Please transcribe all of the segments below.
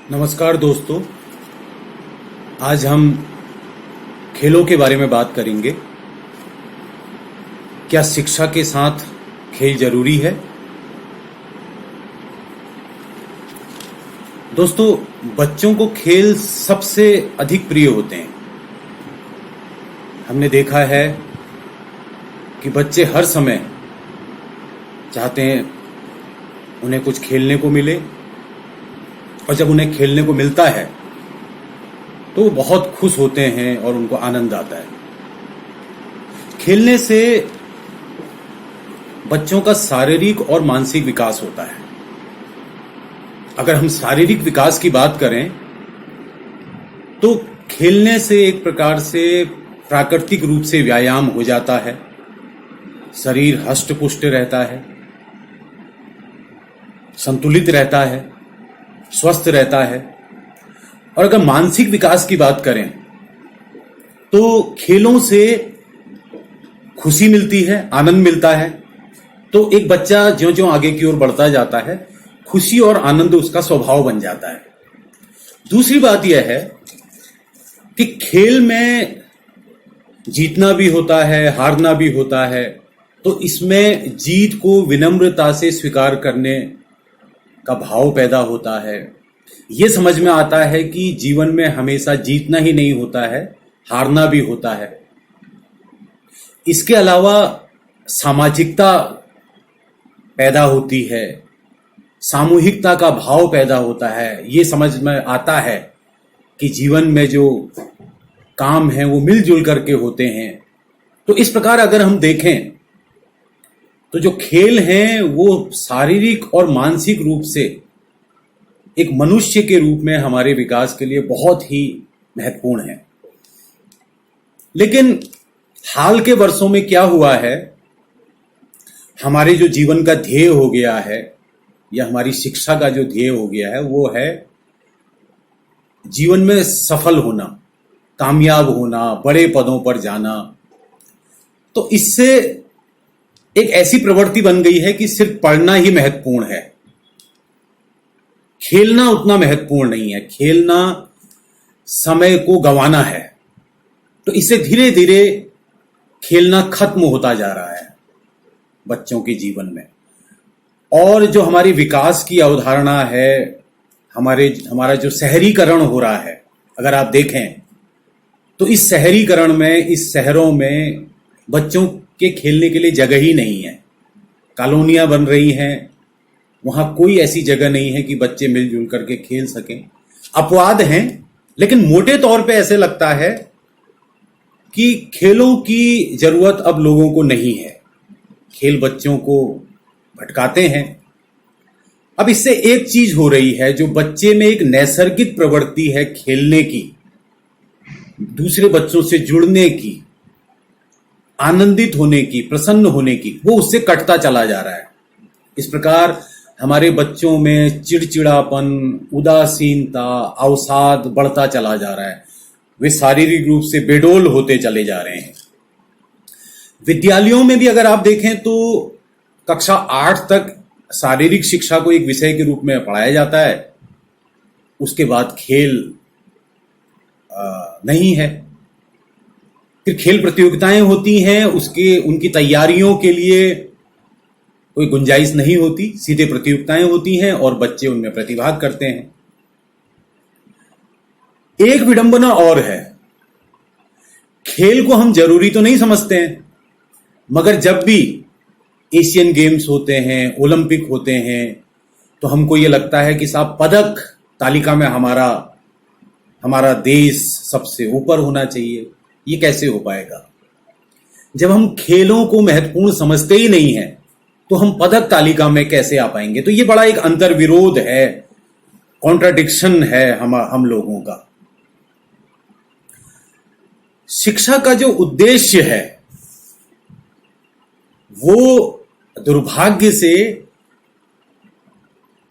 नमस्कार दोस्तों। आज हम खेलों के बारे में बात करेंगे। क्या शिक्षा के साथ खेल जरूरी है? दोस्तों, बच्चों को खेल सबसे अधिक प्रिय होते हैं। हमने देखा है कि बच्चे हर समय चाहते हैं उन्हें कुछ खेलने को मिले, और जब उन्हें खेलने को मिलता है तो वो बहुत खुश होते हैं और उनको आनंद आता है। खेलने से बच्चों का शारीरिक और मानसिक विकास होता है। अगर हम शारीरिक विकास की बात करें तो खेलने से एक प्रकार से प्राकृतिक रूप से व्यायाम हो जाता है, शरीर हष्ट पुष्ट रहता है, संतुलित रहता है, स्वस्थ रहता है। और अगर मानसिक विकास की बात करें तो खेलों से खुशी मिलती है, आनंद मिलता है। तो एक बच्चा ज्यों ज्यों आगे की ओर बढ़ता जाता है, खुशी और आनंद उसका स्वभाव बन जाता है। दूसरी बात यह है कि खेल में जीतना भी होता है, हारना भी होता है। तो इसमें जीत को विनम्रता से स्वीकार करने का भाव पैदा होता है। ये समझ में आता है कि जीवन में हमेशा जीतना ही नहीं होता है, हारना भी होता है। इसके अलावा सामाजिकता पैदा होती है, सामूहिकता का भाव पैदा होता है। ये समझ में आता है कि जीवन में जो काम है वो मिलजुल करके होते हैं। तो इस प्रकार अगर हम देखें तो जो खेल हैं वो शारीरिक और मानसिक रूप से एक मनुष्य के रूप में हमारे विकास के लिए बहुत ही महत्वपूर्ण है। लेकिन हाल के वर्षों में क्या हुआ है, हमारे जो जीवन का ध्येय हो गया है या हमारी शिक्षा का जो ध्येय हो गया है वो है जीवन में सफल होना, कामयाब होना, बड़े पदों पर जाना। तो इससे एक ऐसी प्रवृत्ति बन गई है कि सिर्फ पढ़ना ही महत्वपूर्ण है, खेलना उतना महत्वपूर्ण नहीं है। खेलना समय को गंवाना है। तो इससे धीरे धीरे खेलना खत्म होता जा रहा है बच्चों के जीवन में। और जो हमारी विकास की अवधारणा है, हमारा जो शहरीकरण हो रहा है, अगर आप देखें तो इस शहरीकरण में, इस शहरों में बच्चों के खेलने के लिए जगह ही नहीं है। कॉलोनियां बन रही हैं, वहां कोई ऐसी जगह नहीं है कि बच्चे मिलजुल करके खेल सकें। अपवाद हैं, लेकिन मोटे तौर पे ऐसे लगता है कि खेलों की जरूरत अब लोगों को नहीं है। खेल बच्चों को भटकाते हैं। अब इससे एक चीज हो रही है, जो बच्चे में एक नैसर्गिक प्रवृत्ति है खेलने की, दूसरे बच्चों से जुड़ने की, आनंदित होने की, प्रसन्न होने की, वो उससे कटता चला जा रहा है। इस प्रकार हमारे बच्चों में चिड़चिड़ापन, उदासीनता, अवसाद बढ़ता चला जा रहा है। वे शारीरिक रूप से बेडौल होते चले जा रहे हैं। विद्यालयों में भी अगर आप देखें तो कक्षा 8 तक शारीरिक शिक्षा को एक विषय के रूप में पढ़ाया जाता है। उसके बाद खेल नहीं है। फिर खेल प्रतियोगिताएं होती हैं, उनकी तैयारियों के लिए कोई गुंजाइश नहीं होती, सीधे प्रतियोगिताएं होती हैं और बच्चे उनमें प्रतिभाग करते हैं। एक विडंबना और है, खेल को हम जरूरी तो नहीं समझते हैं, मगर जब भी एशियन गेम्स होते हैं, ओलंपिक होते हैं, तो हमको ये लगता है कि साहब पदक तालिका में हमारा देश सबसे ऊपर होना चाहिए। ये कैसे हो पाएगा जब हम खेलों को महत्वपूर्ण समझते ही नहीं हैं? तो हम पदक तालिका में कैसे आ पाएंगे? तो ये बड़ा एक अंतर्विरोध है, कॉन्ट्राडिक्शन है हम लोगों का। शिक्षा का जो उद्देश्य है वो दुर्भाग्य से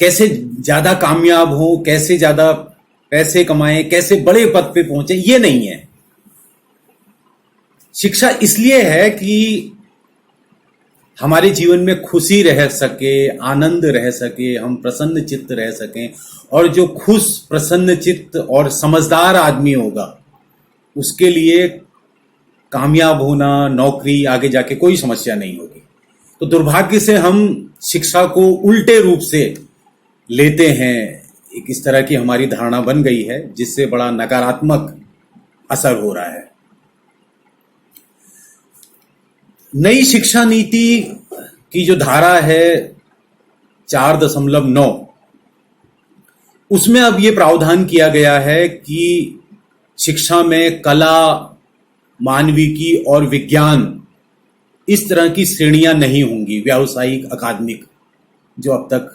कैसे ज्यादा कामयाब हो, कैसे ज्यादा पैसे कमाएं, कैसे बड़े पद पे पहुंचे, ये नहीं है। शिक्षा इसलिए है कि हमारे जीवन में खुशी रह सके, आनंद रह सके, हम प्रसन्न चित्त रह सकें। और जो खुश, प्रसन्न चित्त और समझदार आदमी होगा, उसके लिए कामयाब होना, नौकरी, आगे जाके कोई समस्या नहीं होगी। तो दुर्भाग्य से हम शिक्षा को उल्टे रूप से लेते हैं। एक इस तरह की हमारी धारणा बन गई है, जिससे बड़ा नकारात्मक असर हो रहा है। नई शिक्षा नीति की जो धारा है 4.9, उसमें अब ये प्रावधान किया गया है कि शिक्षा में कला, मानविकी और विज्ञान, इस तरह की श्रेणियां नहीं होंगी, व्यावसायिक, अकादमिक, जो अब तक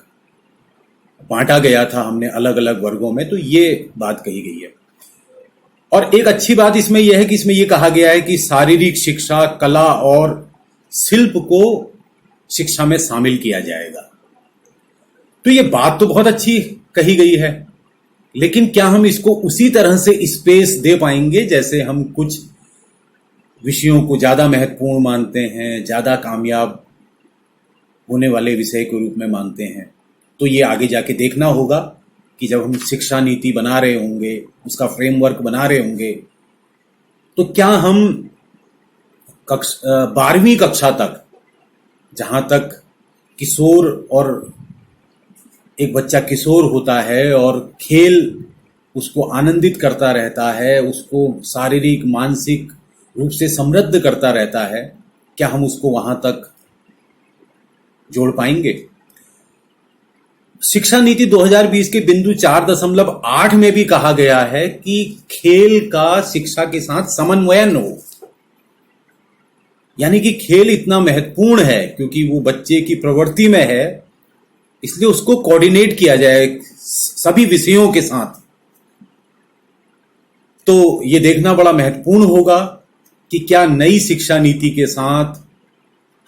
बांटा गया था हमने अलग अलग वर्गों में। तो ये बात कही गई है। और एक अच्छी बात इसमें यह है कि इसमें यह कहा गया है कि शारीरिक शिक्षा, कला और शिल्प को शिक्षा में शामिल किया जाएगा। तो ये बात तो बहुत अच्छी कही गई है, लेकिन क्या हम इसको उसी तरह से स्पेस दे पाएंगे जैसे हम कुछ विषयों को ज्यादा महत्वपूर्ण मानते हैं, ज्यादा कामयाब होने वाले विषय के रूप में मानते हैं? तो ये आगे जाके देखना होगा कि जब हम शिक्षा नीति बना रहे होंगे, उसका फ्रेमवर्क बना रहे होंगे, तो क्या हम 12वीं कक्षा तक, जहां तक किशोर और एक बच्चा किशोर होता है और खेल उसको आनंदित करता रहता है, उसको शारीरिक, मानसिक रूप से समृद्ध करता रहता है, क्या हम उसको वहां तक जोड़ पाएंगे? शिक्षा नीति 2020 के बिंदु 4.8 में भी कहा गया है कि खेल का शिक्षा के साथ समन्वयन हो। यानी कि खेल इतना महत्वपूर्ण है क्योंकि वो बच्चे की प्रवृत्ति में है, इसलिए उसको कोऑर्डिनेट किया जाए सभी विषयों के साथ। तो ये देखना बड़ा महत्वपूर्ण होगा कि क्या नई शिक्षा नीति के साथ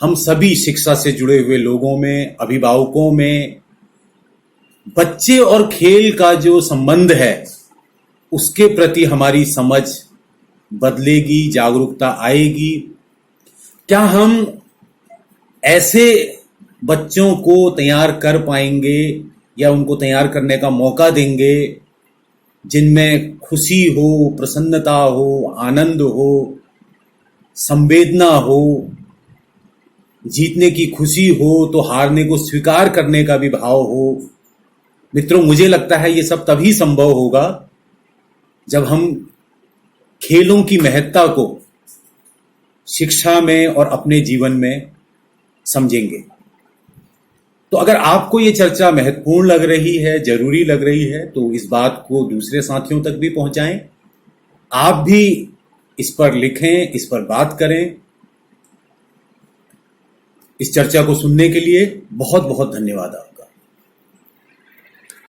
हम सभी शिक्षा से जुड़े हुए लोगों में, अभिभावकों में, बच्चे और खेल का जो संबंध है उसके प्रति हमारी समझ बदलेगी, जागरूकता आएगी। क्या हम ऐसे बच्चों को तैयार कर पाएंगे या उनको तैयार करने का मौका देंगे जिनमें खुशी हो, प्रसन्नता हो, आनंद हो, संवेदना हो, जीतने की खुशी हो तो हारने को स्वीकार करने का भी भाव हो? मित्रों, मुझे लगता है ये सब तभी संभव होगा जब हम खेलों की महत्ता को शिक्षा में और अपने जीवन में समझेंगे। तो अगर आपको ये चर्चा महत्वपूर्ण लग रही है, जरूरी लग रही है, तो इस बात को दूसरे साथियों तक भी पहुंचाएं। आप भी इस पर लिखें, इस पर बात करें। इस चर्चा को सुनने के लिए बहुत बहुत धन्यवाद।